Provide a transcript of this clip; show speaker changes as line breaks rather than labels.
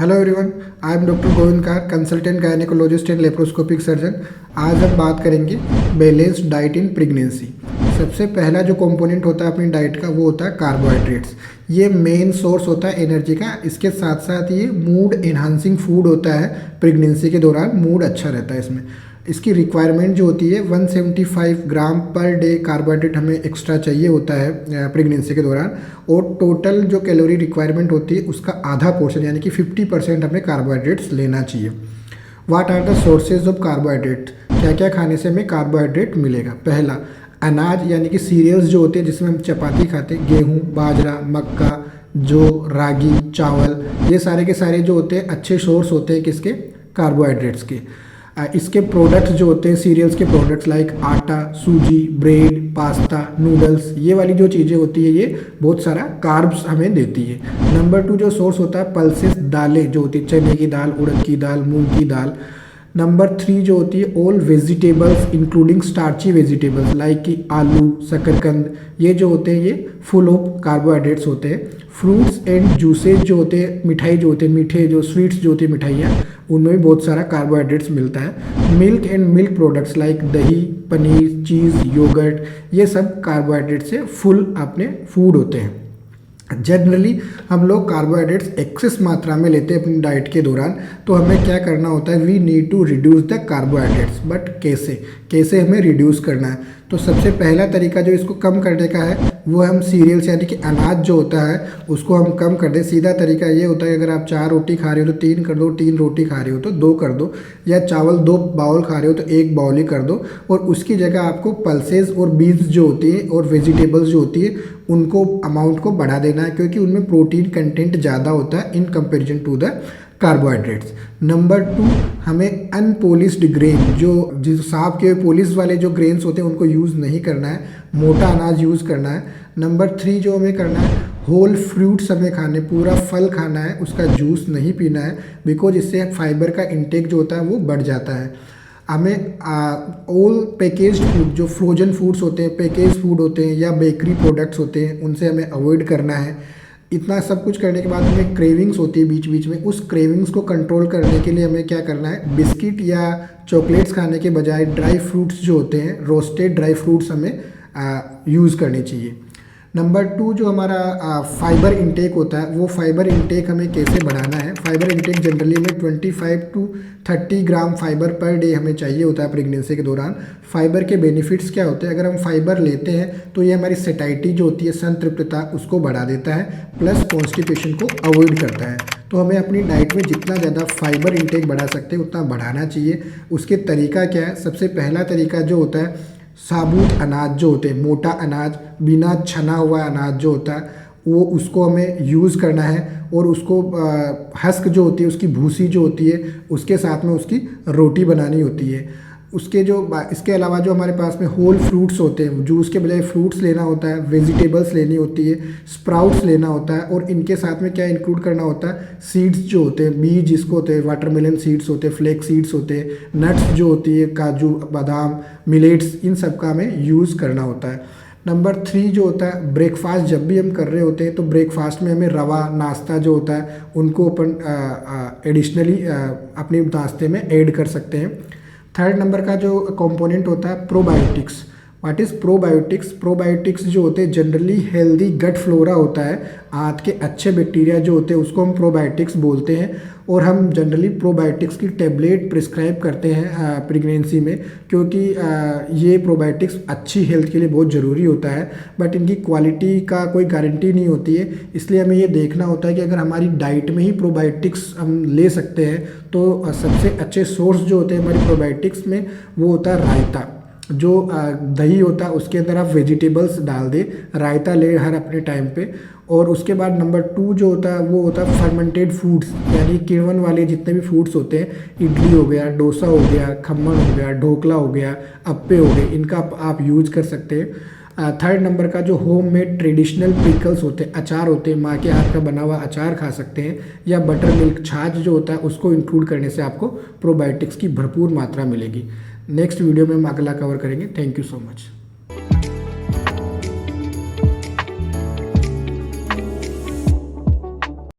Hello everyone, I am doctor Govind car, consultant gynaecologist and laparoscopic surgeon. आज हम बात करेंगे बैलेंस्ड डाइट इन प्रेगनेंसी। सबसे पहला जो कंपोनेंट होता है अपनी डाइट का वो होता है कार्बोहाइड्रेट्स। ये मेन सोर्स होता है एनर्जी का। इसके साथ साथ ये मूड एनहांसिंग फूड होता है। प्रेगनेंसी के दौरान मूड अच्छा रहता है इसमें। इसकी रिक्वायरमेंट जो होती है 175 ग्राम पर डे कार्बोहाइड्रेट हमें एक्स्ट्रा चाहिए होता है प्रेगनेंसी के दौरान। और टोटल जो कैलोरी रिक्वायरमेंट होती है उसका आधा पोर्शन यानी कि 50% हमें कार्बोहाइड्रेट्स लेना चाहिए। What are the sources of carbohydrate? क्या क्या खाने से हमें कार्बोहाइड्रेट मिलेगा? पहला, अनाज यानी कि सीरियल्स जो होते हैं जिसमें हम चपाती खाते हैं, गेहूँ, बाजरा, मक्का, जौ, रागी, चावल, ये सारे के सारे जो होते हैं अच्छे सोर्स होते हैं किसके? कार्बोहाइड्रेट्स के। इसके प्रोडक्ट्स जो होते हैं सीरियल्स के प्रोडक्ट्स लाइक आटा, सूजी, ब्रेड, पास्ता, नूडल्स, ये वाली जो चीज़ें होती है ये बहुत सारा कार्ब्स हमें देती है। नंबर 2 जो सोर्स होता है पल्सेस, दालें जो होती है, चने की दाल, उड़द की दाल, मूंग की दाल। नंबर 3 जो होती है all vegetables including starchy vegetables like कि आलू, शकरकंद, ये जो होते हैं ये फुल ऑफ कार्बोहाइड्रेट्स होते हैं। फ्रूट्स एंड जूसेस जो होते हैं, मिठाई जो होते हैं, मीठे जो स्वीट्स जो होती है मिठाइयाँ, उनमें भी बहुत सारा कार्बोहाइड्रेट्स मिलता है। Milk and milk products like दही, पनीर, चीज़, योगर्ट, ये सब कार्बोहाइड्रेट से फुल अपने फूड होते हैं। जनरली हम लोग कार्बोहाइड्रेट्स एक्सेस मात्रा में लेते हैं अपनी डाइट के दौरान, तो हमें क्या करना होता है? We need to reduce the carbohydrates. But कैसे हमें रिड्यूस करना है? तो सबसे पहला तरीका जो इसको कम करने का है वो हम सीरियल्स यानी कि अनाज जो होता है उसको हम कम कर दें। सीधा तरीका ये होता है अगर आप 4 रोटी खा रहे हो तो 3 कर दो, 3 रोटी खा रहे हो तो 2 कर दो, या चावल 2 बाउल खा रहे हो तो 1 बाउल ही कर दो। और उसकी जगह आपको पल्सेस और बीन्स जो होती है और वेजिटेबल्स जो होती है उनको अमाउंट को बढ़ा देना है, क्योंकि उनमें प्रोटीन कंटेंट ज़्यादा होता है in comparison to the carbohydrates. Number 2, हमें अनपोलिश्ड ग्रेन जो साफ के पॉलिश वाले जो ग्रेन्स होते हैं उनको यूज़ नहीं करना है, मोटा अनाज यूज़ करना है। नंबर 3 जो हमें करना है होल फ्रूट्स हमें खाने, पूरा फल खाना है, उसका जूस नहीं पीना है, बिकॉज इससे फाइबर का इंटेक जो होता है वो बढ़ जाता है। हमें ऑल पैकेज्ड फूड जो फ्रोजन फूड्स होते हैं, पैकेज फूड होते हैं या बेकरी प्रोडक्ट्स होते हैं उनसे हमें अवॉइड करना है। इतना सब कुछ करने के बाद हमें क्रेविंग्स होती है बीच बीच में, उस क्रेविंग्स को कंट्रोल करने के लिए हमें क्या करना है? बिस्किट या चॉकलेट्स खाने के बजाय ड्राई फ्रूट्स जो होते हैं, रोस्टेड ड्राई फ्रूट्स हमें यूज़ करने चाहिए। नंबर 2 जो हमारा फाइबर इंटेक होता है वो फाइबर इंटेक हमें कैसे बढ़ाना है? फाइबर इंटेक जनरली में 25 to 30 gram fibre per day हमें चाहिए होता है प्रेगनेंसी के दौरान। फाइबर के बेनिफिट्स क्या होते हैं? अगर हम फाइबर लेते हैं तो ये हमारी सेटाइटी जो होती है, संतृप्तता, उसको बढ़ा देता है, प्लस कॉन्स्टिपेशन को अवॉइड करता है। तो हमें अपनी डाइट में जितना ज़्यादा फाइबर इंटेक बढ़ा सकते हैं उतना बढ़ाना चाहिए। उसके तरीका क्या है? सबसे पहला तरीका जो होता है साबुत अनाज जो होते हैं, मोटा अनाज, बिना छना हुआ अनाज जो होता है वो उसको हमें यूज़ करना है। और उसको हस्क जो होती है, उसकी भूसी जो होती है, उसके साथ में उसकी रोटी बनानी होती है। इसके अलावा जो हमारे पास में होल फ्रूट्स होते हैं, जूस के बजाय फ्रूट्स लेना होता है, वेजिटेबल्स लेनी होती है, स्प्राउट्स लेना होता है। और इनके साथ में क्या इंक्लूड करना होता है? सीड्स जो होते हैं, बीज जिसको होते हैं, वाटरमेलन सीड्स होते हैं, फ्लेक्स सीड्स होते हैं, नट्स जो होती है, काजू, बादाम, मिलेट्स, इन सब का हमें यूज़ करना होता है। नंबर 3 जो होता है ब्रेकफास्ट जब भी हम कर रहे होते हैं तो ब्रेकफास्ट में हमें रवा नाश्ता जो होता है उनको अपन एडिशनली अपने नाश्ते में ऐड कर सकते हैं। 3rd नंबर का जो कंपोनेंट होता है probiotics. What is probiotics? Probiotics जो होते हैं जनरली हेल्दी गट फ्लोरा होता है, आंत के अच्छे बैक्टीरिया जो होते हैं उसको हम प्रोबायोटिक्स बोलते हैं। और हम जनरली प्रोबायोटिक्स की टेबलेट प्रिस्क्राइब करते हैं प्रेगनेंसी में, क्योंकि ये प्रोबायोटिक्स अच्छी हेल्थ के लिए बहुत ज़रूरी होता है। बट इनकी क्वालिटी का कोई गारंटी नहीं होती है, इसलिए हमें ये देखना होता है कि अगर हमारी डाइट में ही प्रोबायोटिक्स हम ले सकते हैं तो सबसे अच्छे सोर्स जो होते हैं हमारी प्रोबायोटिक्स में वो होता है रायता। जो दही होता है उसके अंदर आप वेजिटेबल्स डाल दें, रायता ले हर अपने टाइम पे। और उसके बाद नंबर 2 जो होता है वो होता है फर्मेंटेड फूड्स, यानी किण्वन वाले जितने भी फूड्स होते हैं, इडली हो गया, डोसा हो गया, खम्मन हो गया, ढोकला हो गया, अप्पे हो गए, इनका आप यूज कर सकते हैं। 3rd नंबर का जो होममेड ट्रेडिशनल पिकल्स होते हैं, अचार होते हैं, माँ के हाथ का बना हुआ अचार खा सकते हैं, या बटर मिल्क छाछ जो होता है उसको इंक्लूड करने से आपको प्रोबायोटिक्स की भरपूर मात्रा मिलेगी। नेक्स्ट वीडियो में हम अगला कवर करेंगे। Thank you so much.